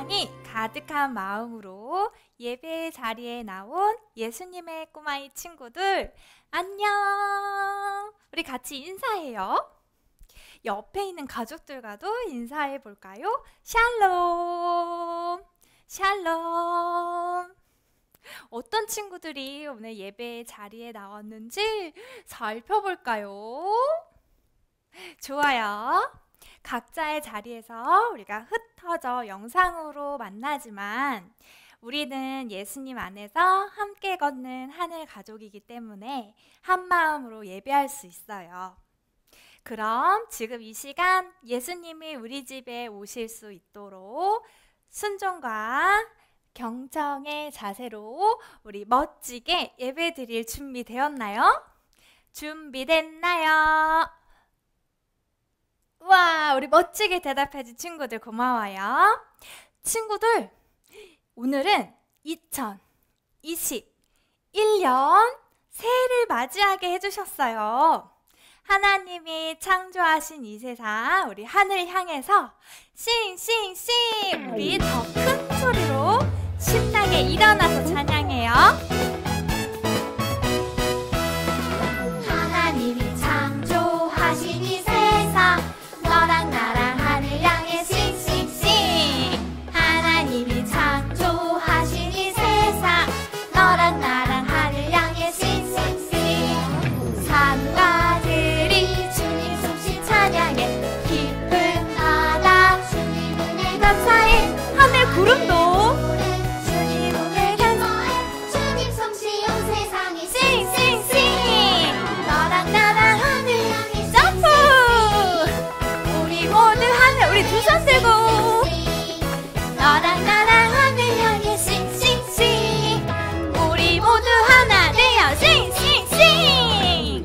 사랑이 가득한 마음으로 예배 자리에 나온 예수님의 꼬마이 친구들, 안녕! 우리 같이 인사해요. 옆에 있는 가족들과도 인사해 볼까요? 샬롬! 샬롬! 어떤 친구들이 오늘 예배 자리에 나왔는지 살펴볼까요? 좋아요. 각자의 자리에서 우리가 흩어져 영상으로 만나지만 우리는 예수님 안에서 함께 걷는 하늘 가족이기 때문에 한 마음으로 예배할 수 있어요. 그럼 지금 이 시간 예수님이 우리 집에 오실 수 있도록 순종과 경청의 자세로 우리 멋지게 예배 드릴 준비 되었나요? 준비됐나요? 와, 우리 멋지게 대답해준 친구들 고마워요. 친구들, 오늘은 2021년 새해를 맞이하게 해주셨어요. 하나님이 창조하신 이 세상, 우리 하늘 향해서 싱싱싱! 우리 더 큰 소리로 신나게 일어나서 찬양해요. 하나님이 창조하신 이 세상, 너랑 나랑 하늘 향해 싱싱싱. 하나님이 창조하신 이 세상, 너랑 나랑 하늘 향해 싱싱싱. 산과 들이 주님 솜씨 찬양해, 깊은 바다 주님 은혜 감사해. 하늘 구름도 주님 은혜 감사해. 주님 솜씨 온 세상에 싱싱싱. 너랑 나랑 하늘 향해 점프. 우리 모두 하늘, 우리 두 손 들고 너랑 나랑 하늘 향해 싱싱싱. 우리 모두 하나 되어 싱싱싱.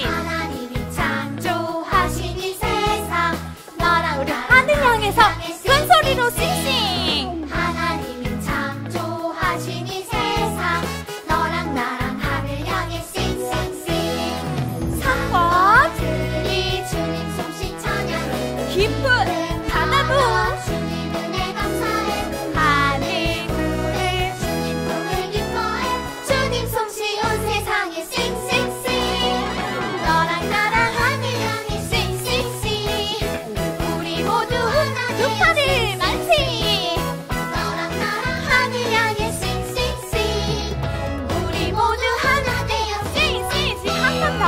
하나님이 창조하신 이 세상, 너랑 우리 하늘 향해서 큰 소리로 싱싱. 하나님이 창조하신 이 세상, 너랑 나랑 하늘 향해 싱싱싱. 산과 들이 주님 솜씨 찬양해, 깊은 바다도 주님 은혜 감사해. 하늘 구름 주님 복을 기뻐해. 주님 솜씨 온 세상에 싱싱싱. 너랑 나랑 하늘 향해 싱싱싱. 우리 모두 하나 두 팔을 만세. 너랑 나랑 하늘 향해 싱싱싱. 우리 모두 하나 되어 싱싱싱. 한 번 더.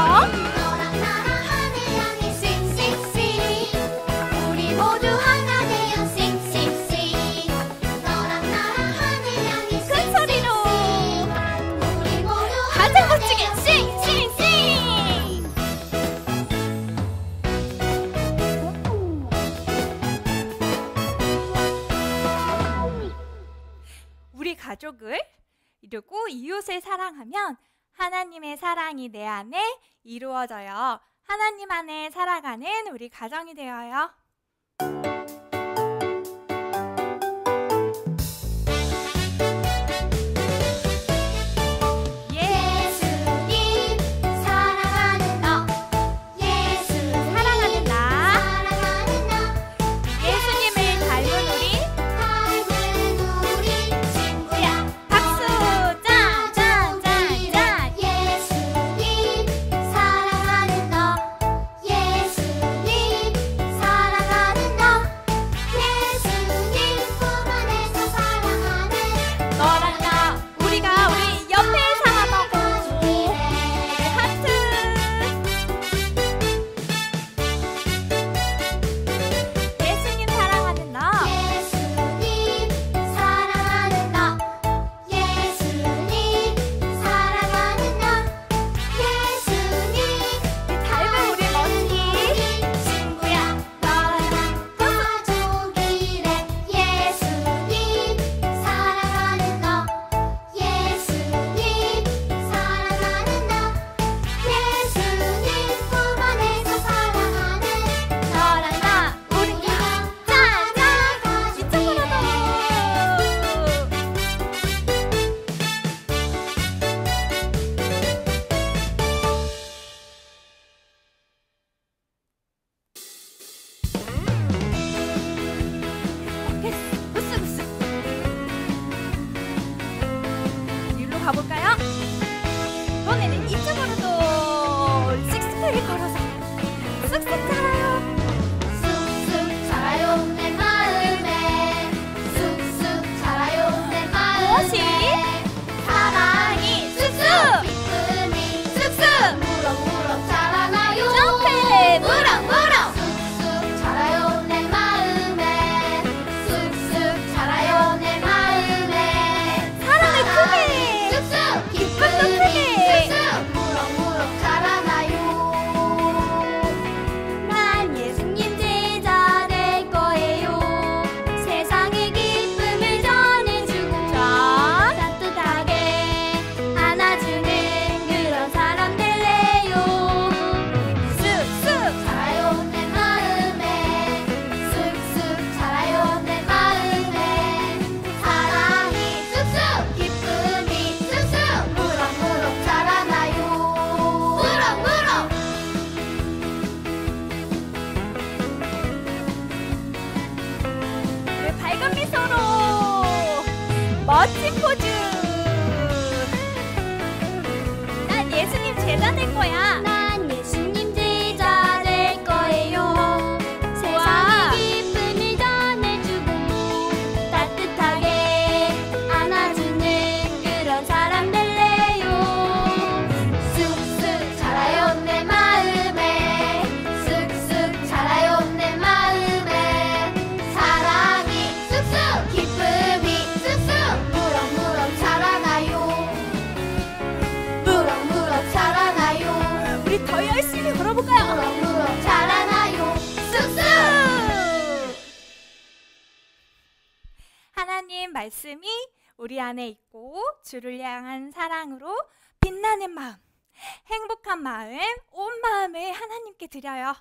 너랑 나랑 하늘 향해 싱싱싱. 우리 모두 하나 되어 싱싱싱. 너랑 나랑 하늘 향해 큰 소리로 우리 모두 가장 멋지게 싱싱싱. 우리 가족을 이루고 이웃을 사랑하면 하나님의 사랑이 내 안에 이루어져요. 하나님 안에 살아가는 우리 가정이 되어요. 예수님 사랑하는 너, 예수 사랑하는 나, 사랑하는 나, 예수님을 닮은 우리 친구야. 박수! 짠짠짠짠! 예수님 사랑하는 너, 예수님 사랑하는 쑥쑥 자라요. 쑥쑥 자라요 내 마음에 쑥쑥 자라요 내 마음에 사랑이 쑥쑥 기쁨이 쑥쑥 무럭무럭 자라나요. 점프! 무럭무럭 쑥쑥 자라요 내 마음에 쑥쑥 자라요 내 마음에 사랑을 크게! 쑥쑥 기쁨도 크게! 쑥쑥 무럭무럭 자라나요. 난 예수님 제자 될 거예요. 세상에 기쁨을 전해주고 자, 따뜻하게 안아주는 그런 사람 될래요. 쑥쑥 자라요 내 마음에 쑥쑥 자라요 내 마음에 사랑이 쑥쑥 기쁨이 쑥쑥 무럭무럭 자라나요. 무럭무럭 우리 밝은 미소로 멋진 포즈. 난 예수님 제자 될 거야. 난 예수님 제자 될 거예요. 세상에 기쁨을 전해주고 따뜻하게 안아주는 그런 사람 될래요. 쑥쑥 자라요 내 마음에 쑥쑥 자라요 내 마음에 사랑이 쑥쑥 기쁨이 쑥쑥 무럭무럭 자라나요. 무럭무럭 자라나요. 우리 더 열심히 걸어볼까요? 무럭무럭 자라나요. 쑥쑥 하나님 말씀이 우리 안에 있고 주를 향한 사랑으로 빛나는 마음, 행복한 마음, 온 마음을 하나님께 드려요.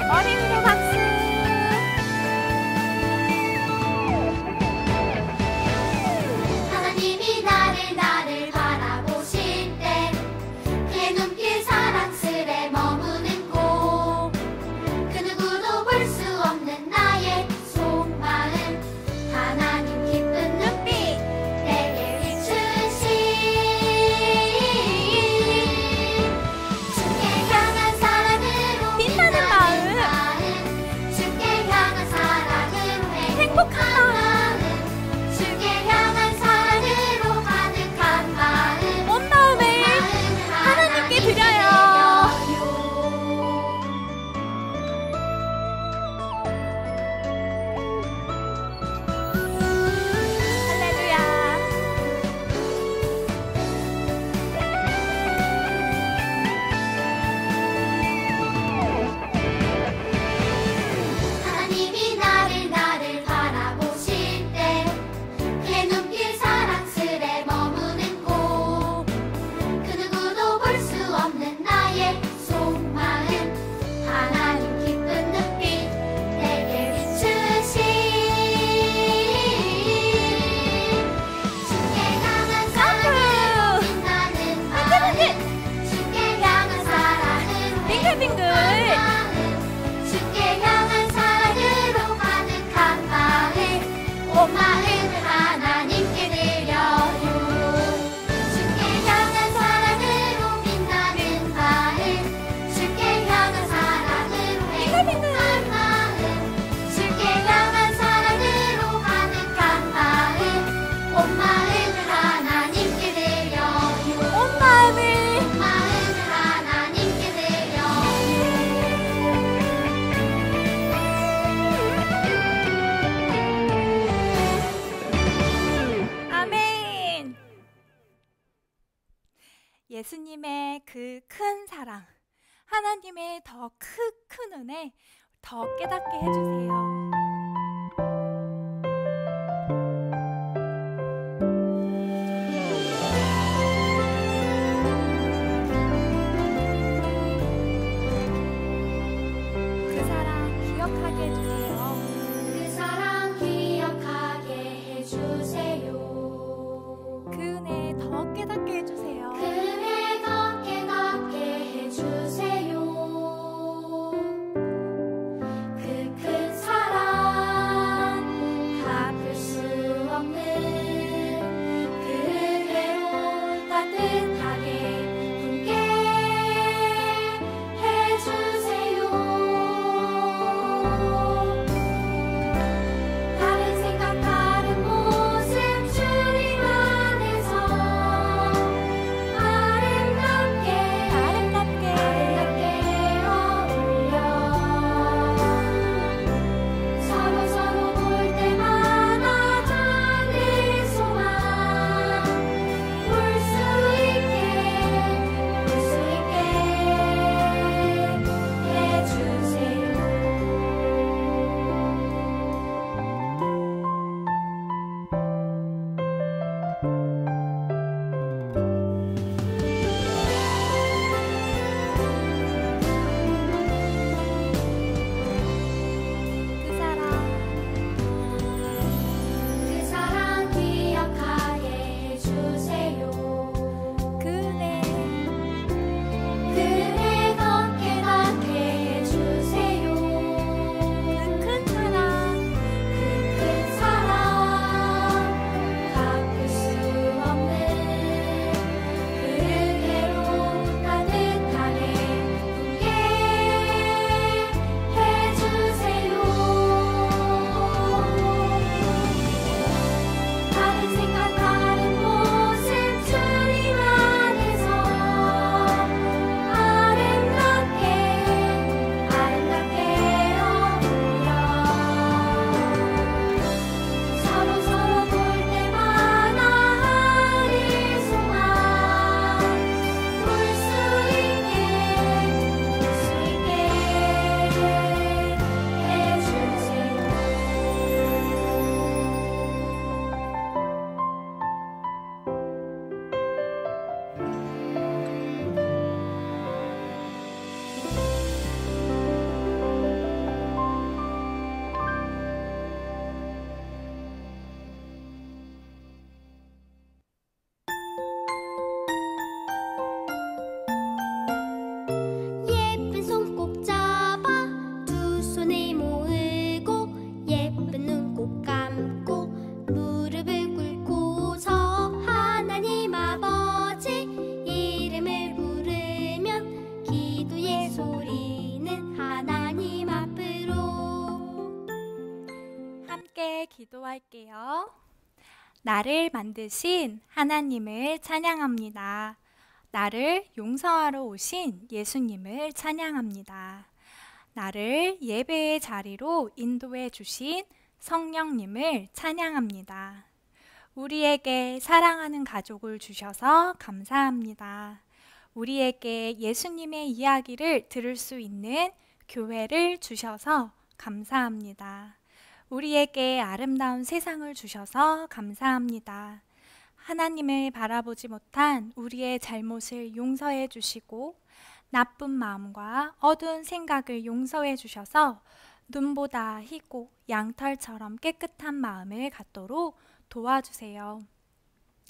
머리 위로 박수. 하나님이 나를 바라보실 때 그의 눈길 사랑스레 머무는 곳 그 누구도 볼 수 없는 나의 속마음 하나님 기쁜 눈빛 내게 비추시 주께 향한 사랑으로 빛나는 마음. 주께 향한 사랑으로 행복한 마음 주께 향한 사랑으로 가득한 마음 온 마음을 하나님께 드려요. 할렐루야. 하나님이 나를 바라보실 때 그의 눈길 사랑스레 머무는 곳 그 누구도 볼 수 없는 나의 속마음 하나님 기쁜 눈빛 내게 비추시 주께 향한 사랑으로 빛나는 마음 주께 향한 사랑으로 빙글빙글. 주께 향한 사랑으로 가득한 마음 온 마음을 하나님께 드려요. 주께 향한 사랑으로 빛나는 마음 주께 향한 사랑으로 행복한 마음 주께 향한 사랑으로 가득한 마음 온 마음을 하나님께 드려요. 온 마음을 온 마음을 하나님께 드려요. 아멘. 예수님의 그 큰 사랑, 하나님의 더 큰 은혜 더 깨닫게 해주세요. 그 사랑 기억하게 해주세요. 그 사랑 기억하게 해주세요. 그 은혜 더 깨닫게 해주세요. 그 은혜 더 깨닫게 해주세요. 그 모으고 예쁜 눈 꼭 감고 무릎을 꿇고서 하나님 아버지 이름을 부르면 기도의 소리는 하나님 앞으로. 함께 기도할게요. 나를 만드신 하나님을 찬양합니다. 나를 용서하러 오신 예수님을 찬양합니다. 나를 예배의 자리로 인도해 주신 성령님을 찬양합니다. 우리에게 사랑하는 가족을 주셔서 감사합니다. 우리에게 예수님의 이야기를 들을 수 있는 교회를 주셔서 감사합니다. 우리에게 아름다운 세상을 주셔서 감사합니다. 하나님을 바라보지 못한 우리의 잘못을 용서해 주시고 나쁜 마음과 어두운 생각을 용서해 주셔서 눈보다 희고 양털처럼 깨끗한 마음을 갖도록 도와주세요.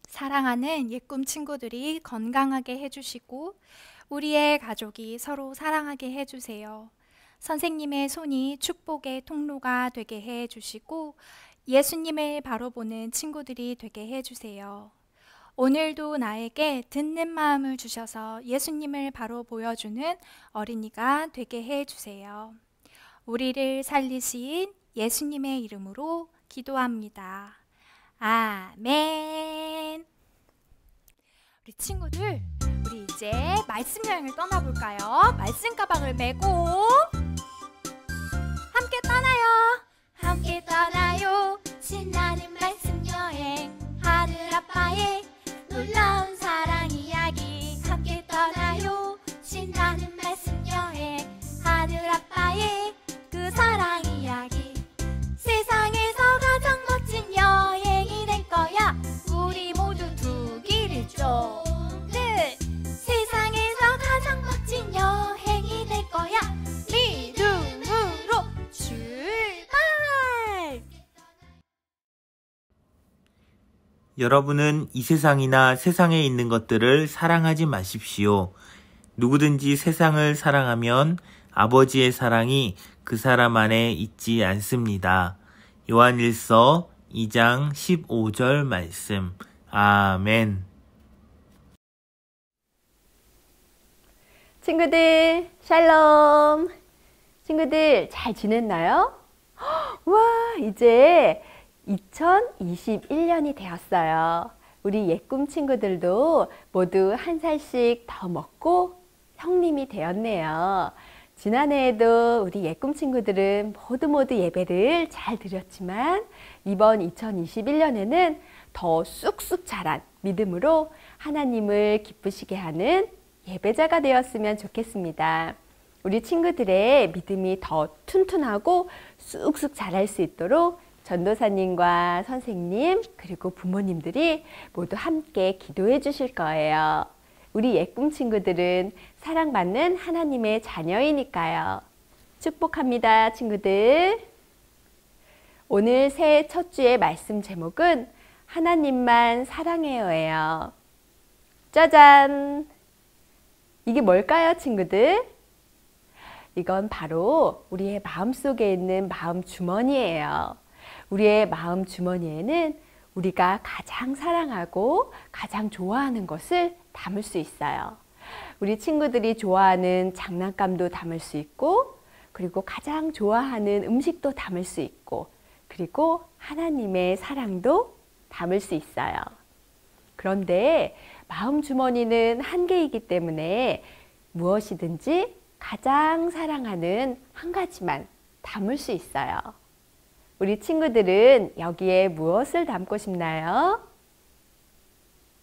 사랑하는 예꿈 친구들이 건강하게 해주시고 우리의 가족이 서로 사랑하게 해주세요. 선생님의 손이 축복의 통로가 되게 해주시고 예수님을 바로 보는 친구들이 되게 해주세요. 오늘도 나에게 듣는 마음을 주셔서 예수님을 바로 보여주는 어린이가 되게 해주세요. 우리를 살리신 예수님의 이름으로 기도합니다. 아멘. 우리 친구들, 우리 이제 말씀 여행을 떠나볼까요? 말씀 가방을 메고 함께 떠나요. 함께 떠나요. 신나는 말씀 여행 하늘 아빠의 놀라운 사랑 이야기. 함께 떠나요. 신나는 말씀 여행 하늘 아빠의 그 사랑 이야기. 세상에서 가장 멋진 여행이 될 거야. 우리 모두 두 길을 쫓는 세상에서 가장 멋진 여행이 될 거야. 믿음으로 출발. 여러분은 이 세상이나 세상에 있는 것들을 사랑하지 마십시오. 누구든지 세상을 사랑하면 아버지의 사랑이 그 사람 안에 있지 않습니다. 요한일서 2장 15절 말씀. 아멘. 친구들, 샬롬. 친구들 잘 지냈나요? 와, 이제 2021년이 되었어요. 우리 예꿈 친구들도 모두 한 살씩 더 먹고 형님이 되었네요. 지난해에도 우리 예꿈 친구들은 모두 예배를 잘 드렸지만 이번 2021년에는 더 쑥쑥 자란 믿음으로 하나님을 기쁘시게 하는 예배자가 되었으면 좋겠습니다. 우리 친구들의 믿음이 더 튼튼하고 쑥쑥 자랄 수 있도록 전도사님과 선생님 그리고 부모님들이 모두 함께 기도해 주실 거예요. 우리 예꿈 친구들은 사랑받는 하나님의 자녀이니까요. 축복합니다, 친구들. 오늘 새해 첫 주의 말씀 제목은 하나님만 사랑해요예요. 짜잔! 이게 뭘까요, 친구들? 이건 바로 우리의 마음속에 있는 마음 주머니예요. 우리의 마음 주머니에는 우리가 가장 사랑하고 가장 좋아하는 것을 담을 수 있어요. 우리 친구들이 좋아하는 장난감도 담을 수 있고, 그리고 가장 좋아하는 음식도 담을 수 있고, 그리고 하나님의 사랑도 담을 수 있어요. 그런데 마음 주머니는 한계이기 때문에 무엇이든지 가장 사랑하는 한 가지만 담을 수 있어요. 우리 친구들은 여기에 무엇을 담고 싶나요?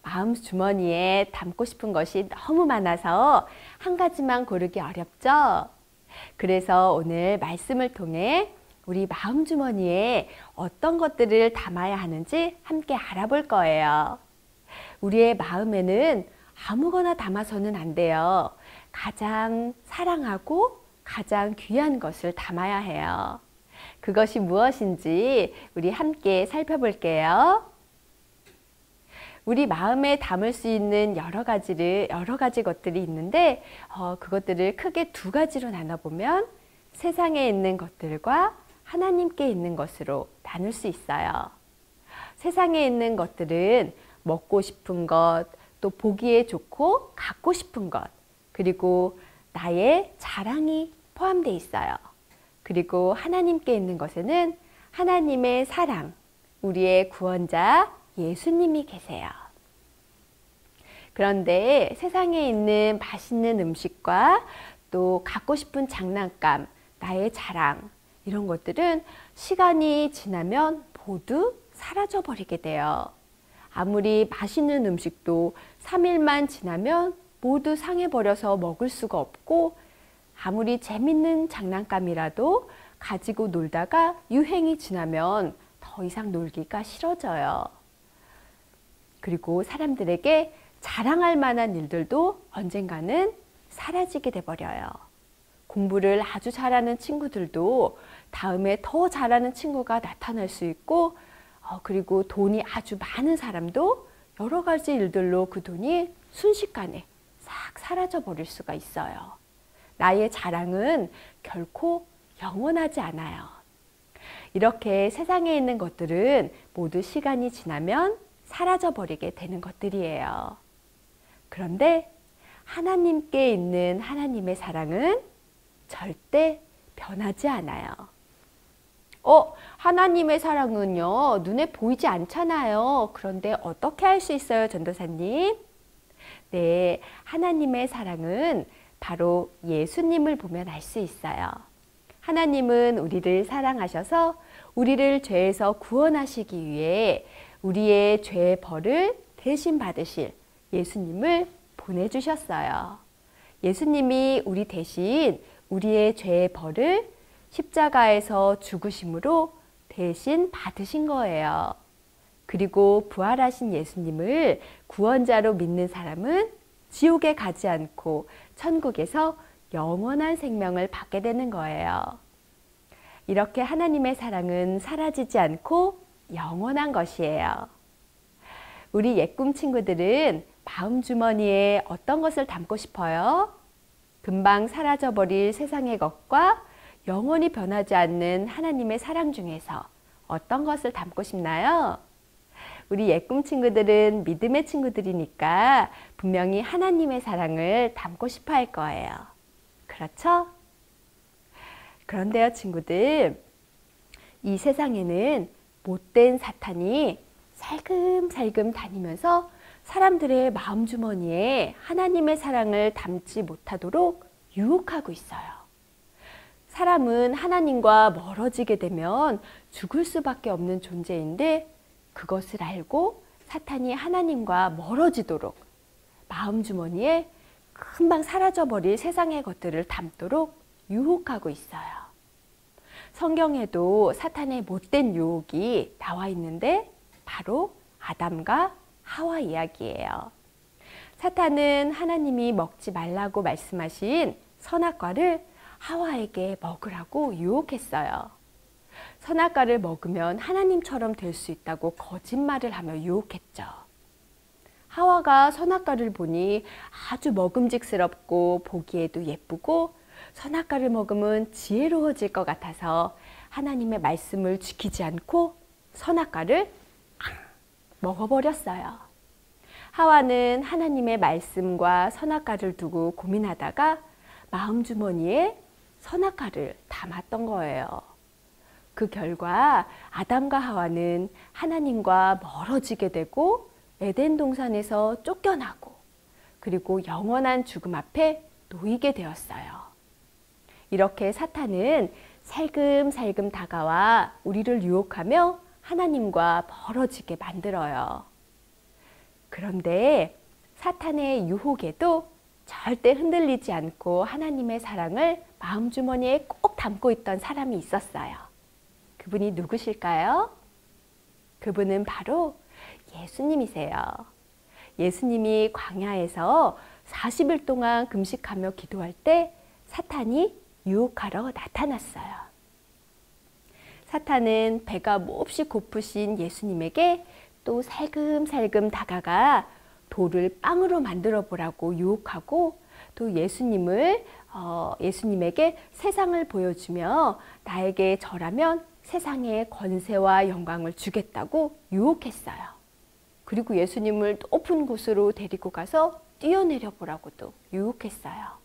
마음 주머니에 담고 싶은 것이 너무 많아서 한 가지만 고르기 어렵죠? 그래서 오늘 말씀을 통해 우리 마음 주머니에 어떤 것들을 담아야 하는지 함께 알아볼 거예요. 우리의 마음에는 아무거나 담아서는 안 돼요. 가장 사랑하고 가장 귀한 것을 담아야 해요. 그것이 무엇인지 우리 함께 살펴볼게요. 우리 마음에 담을 수 있는 여러 가지 것들이 있는데 그것들을 크게 두 가지로 나눠보면 세상에 있는 것들과 하나님께 있는 것으로 나눌 수 있어요. 세상에 있는 것들은 먹고 싶은 것, 또 보기에 좋고 갖고 싶은 것, 그리고 나의 자랑이 포함되어 있어요. 그리고 하나님께 있는 것에는 하나님의 사랑, 우리의 구원자 예수님이 계세요. 그런데 세상에 있는 맛있는 음식과 또 갖고 싶은 장난감, 나의 자랑, 이런 것들은 시간이 지나면 모두 사라져 버리게 돼요. 아무리 맛있는 음식도 3일만 지나면 모두 상해버려서 먹을 수가 없고, 아무리 재밌는 장난감이라도 가지고 놀다가 유행이 지나면 더 이상 놀기가 싫어져요. 그리고 사람들에게 자랑할 만한 일들도 언젠가는 사라지게 돼버려요. 공부를 아주 잘하는 친구들도 다음에 더 잘하는 친구가 나타날 수 있고, 그리고 돈이 아주 많은 사람도 여러 가지 일들로 그 돈이 순식간에 싹 사라져 버릴 수가 있어요. 나의 자랑은 결코 영원하지 않아요. 이렇게 세상에 있는 것들은 모두 시간이 지나면 사라져 버리게 되는 것들이에요. 그런데 하나님께 있는 하나님의 사랑은 절대 변하지 않아요. 하나님의 사랑은요, 눈에 보이지 않잖아요. 그런데 어떻게 알 수 있어요, 전도사님? 네, 하나님의 사랑은 바로 예수님을 보면 알 수 있어요. 하나님은 우리를 사랑하셔서 우리를 죄에서 구원하시기 위해 우리의 죄의 벌을 대신 받으실 예수님을 보내주셨어요. 예수님이 우리 대신 우리의 죄의 벌을 십자가에서 죽으심으로 대신 받으신 거예요. 그리고 부활하신 예수님을 구원자로 믿는 사람은 지옥에 가지 않고 천국에서 영원한 생명을 받게 되는 거예요. 이렇게 하나님의 사랑은 사라지지 않고 영원한 것이에요. 우리 예꿈 친구들은 마음 주머니에 어떤 것을 담고 싶어요? 금방 사라져버릴 세상의 것과 영원히 변하지 않는 하나님의 사랑 중에서 어떤 것을 담고 싶나요? 우리 예꿈 친구들은 믿음의 친구들이니까 분명히 하나님의 사랑을 담고 싶어 할 거예요. 그렇죠? 그런데요, 친구들, 이 세상에는 못된 사탄이 살금살금 다니면서 사람들의 마음 주머니에 하나님의 사랑을 담지 못하도록 유혹하고 있어요. 사람은 하나님과 멀어지게 되면 죽을 수밖에 없는 존재인데, 그것을 알고 사탄이 하나님과 멀어지도록 마음 주머니에 금방 사라져버릴 세상의 것들을 담도록 유혹하고 있어요. 성경에도 사탄의 못된 유혹이 나와 있는데 바로 아담과 하와 이야기예요. 사탄은 하나님이 먹지 말라고 말씀하신 선악과를 하와에게 먹으라고 유혹했어요. 선악과를 먹으면 하나님처럼 될 수 있다고 거짓말을 하며 유혹했죠. 하와가 선악과를 보니 아주 먹음직스럽고 보기에도 예쁘고 선악과를 먹으면 지혜로워질 것 같아서 하나님의 말씀을 지키지 않고 선악과를 먹어버렸어요. 하와는 하나님의 말씀과 선악과를 두고 고민하다가 마음 주머니에 선악과를 담았던 거예요. 그 결과 아담과 하와는 하나님과 멀어지게 되고 에덴 동산에서 쫓겨나고 그리고 영원한 죽음 앞에 놓이게 되었어요. 이렇게 사탄은 살금살금 다가와 우리를 유혹하며 하나님과 멀어지게 만들어요. 그런데 사탄의 유혹에도 절대 흔들리지 않고 하나님의 사랑을 마음주머니에 꼭 담고 있던 사람이 있었어요. 그분이 누구실까요? 그분은 바로 예수님이세요. 예수님이 광야에서 40일 동안 금식하며 기도할 때 사탄이 유혹하러 나타났어요. 사탄은 배가 몹시 고프신 예수님에게 또 살금살금 다가가 돌을 빵으로 만들어 보라고 유혹하고 또 예수님을 예수님에게 세상을 보여주며 나에게 절하면 세상의 권세와 영광을 주겠다고 유혹했어요. 그리고 예수님을 높은 곳으로 데리고 가서 뛰어내려 보라고도 유혹했어요.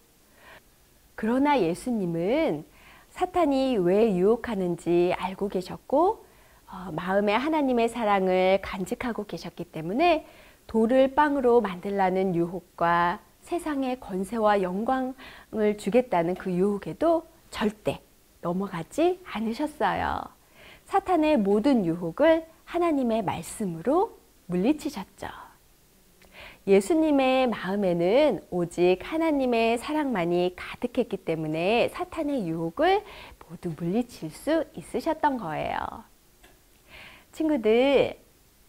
그러나 예수님은 사탄이 왜 유혹하는지 알고 계셨고 마음에 하나님의 사랑을 간직하고 계셨기 때문에 돌을 빵으로 만들라는 유혹과 세상의 권세와 영광을 주겠다는 그 유혹에도 절대 넘어가지 않으셨어요. 사탄의 모든 유혹을 하나님의 말씀으로 물리치셨죠. 예수님의 마음에는 오직 하나님의 사랑만이 가득했기 때문에 사탄의 유혹을 모두 물리칠 수 있으셨던 거예요. 친구들,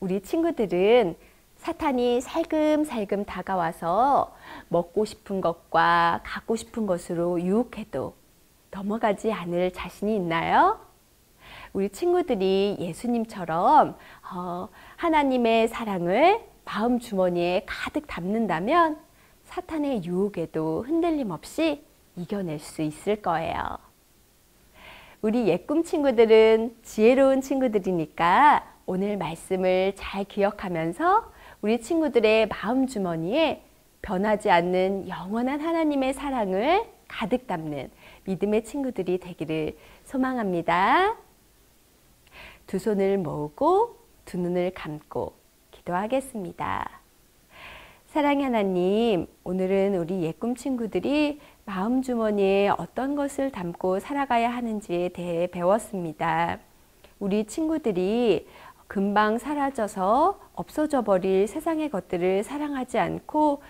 우리 친구들은 사탄이 살금살금 다가와서 먹고 싶은 것과 갖고 싶은 것으로 유혹해도 넘어가지 않을 자신이 있나요? 우리 친구들이 예수님처럼 하나님의 사랑을 마음 주머니에 가득 담는다면 사탄의 유혹에도 흔들림 없이 이겨낼 수 있을 거예요. 우리 예꿈 친구들은 지혜로운 친구들이니까 오늘 말씀을 잘 기억하면서 우리 친구들의 마음 주머니에 변하지 않는 영원한 하나님의 사랑을 가득 담는 믿음의 친구들이 되기를 소망합니다. 두 손을 모으고 두 눈을 감고 기도하겠습니다. 사랑의 하나님, 오늘은 우리 예꿈 친구들이 마음 주머니에 어떤 것을 담고 살아가야 하는지에 대해 배웠습니다. 우리 친구들이 금방 사라져서 없어져 버릴 세상의 것들을 사랑하지 않고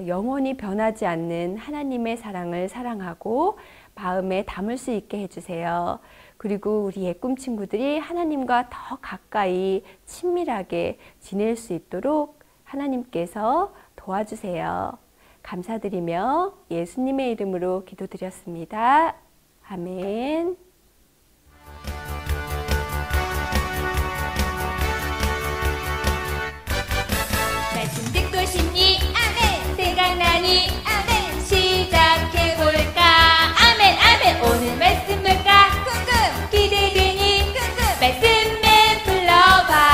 영원히 변하지 않는 하나님의 사랑을 사랑하고 마음에 담을 수 있게 해주세요. 그리고 우리 예꿈 친구들이 하나님과 더 가까이 친밀하게 지낼 수 있도록 하나님께서 도와주세요. 감사드리며 예수님의 이름으로 기도드렸습니다. 아멘. 말씀 듣고 싶니? 아멘. 생각나니? 아멘. 시작해볼까? 아멘 아멘. 오늘 말씀 뭘까? 궁금. 기대되니? 궁금. 말씀에 불러봐.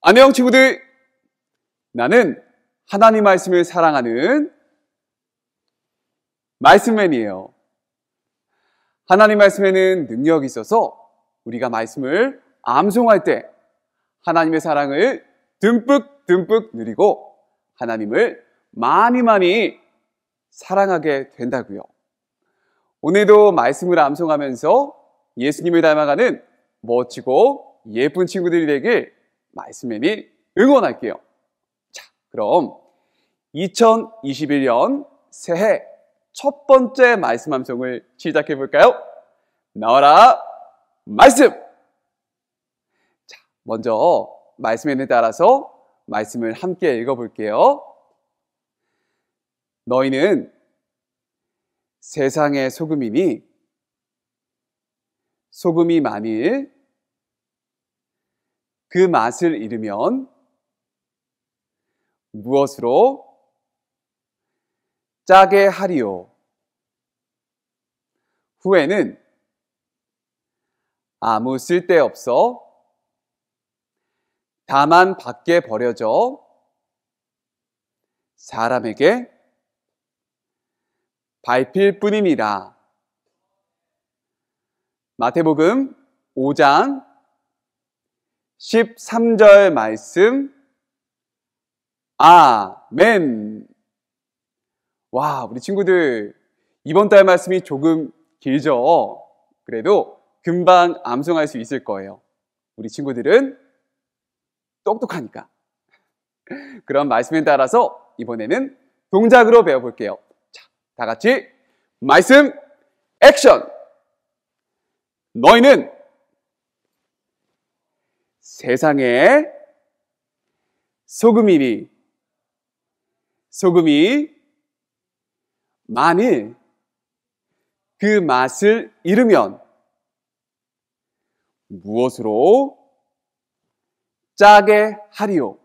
안녕 친구들, 나는 하나님 말씀을 사랑하는 말씀맨이에요. 하나님 말씀에는 능력이 있어서 우리가 말씀을 암송할 때 하나님의 사랑을 듬뿍 누리고 하나님을 많이 사랑하게 된다고요. 오늘도 말씀을 암송하면서 예수님을 닮아가는 멋지고 예쁜 친구들이 되길 말씀맨이 응원할게요. 자, 그럼 2021년 새해 첫 번째 말씀 암송을 시작해 볼까요? 나와라 말씀! 자, 먼저 말씀맨을 따라서 말씀을 함께 읽어볼게요. 너희는 세상의 소금이니 소금이 만일 그 맛을 잃으면 무엇으로 짜게 하리요? 후에는 아무 쓸데없어 다만 밖에 버려져 사람에게 밟힐 뿐이니라. 마태복음 5장 13절 말씀. 아멘. 와, 우리 친구들 이번 달 말씀이 조금 길죠? 그래도 금방 암송할 수 있을 거예요. 우리 친구들은 똑똑하니까. 그럼 말씀에 따라서 이번에는 동작으로 배워볼게요. 자, 다 같이 말씀 액션! 너희는 세상에 소금이니 소금이 만일 그 맛을 잃으면 무엇으로 짜게 하리요.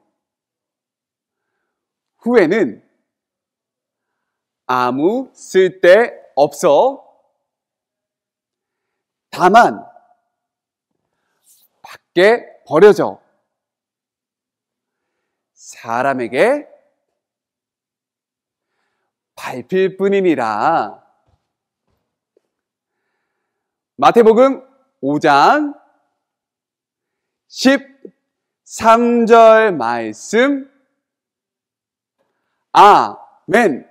후에는 아무 쓸데 없어. 다만 밖에 버려져 사람에게 밟힐 뿐이니라. 마태복음 5장 13절 말씀. 아멘.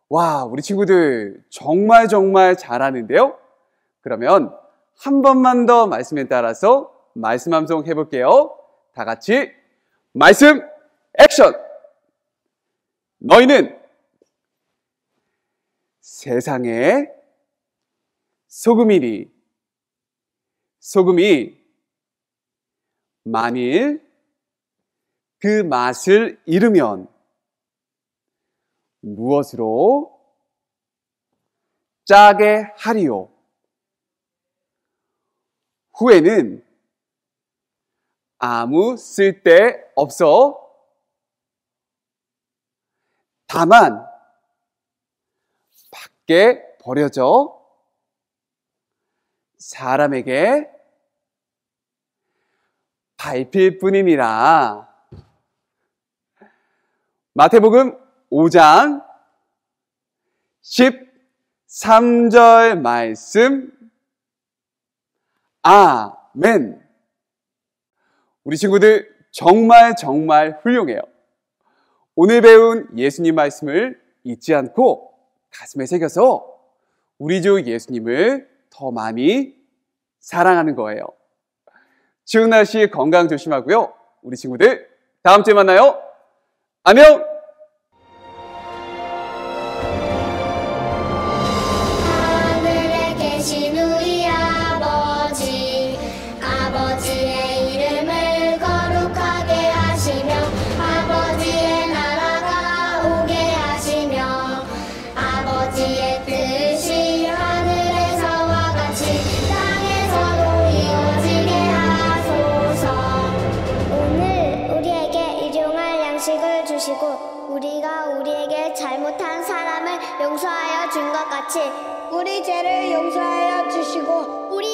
와, 우리 친구들 정말 잘하는데요? 그러면 한 번만 더 말씀에 따라서 말씀 함송 해볼게요. 다 같이 말씀 액션! 너희는 세상의 소금이니 소금이 만일 그 맛을 잃으면 무엇으로 짜게 하리요? 후에는 아무 쓸데 없어. 다만 밖에 버려져 사람에게 밟힐 뿐이니라. 마태복음 5장 13절 말씀. 아멘. 우리 친구들 정말 훌륭해요. 오늘 배운 예수님 말씀을 잊지 않고 가슴에 새겨서 우리 주 예수님을 더 많이 사랑하는 거예요. 추운 날씨 건강 조심하고요. 우리 친구들 다음 주에 만나요. 안녕! 하늘에 계신 우리 아버지, 아버지의 이름을 거룩하게 하시며 아버지의 나라가 오게 하시며 아버지의 뜻이 하늘에서와 같이 땅에서도 이루어지게 하소서. 오늘 우리에게 일용할 양식을 주시고 우리가 우리에게 잘못한 사람을 용서하여 준 것 같이 우리 죄를 용서하여 주시고 우리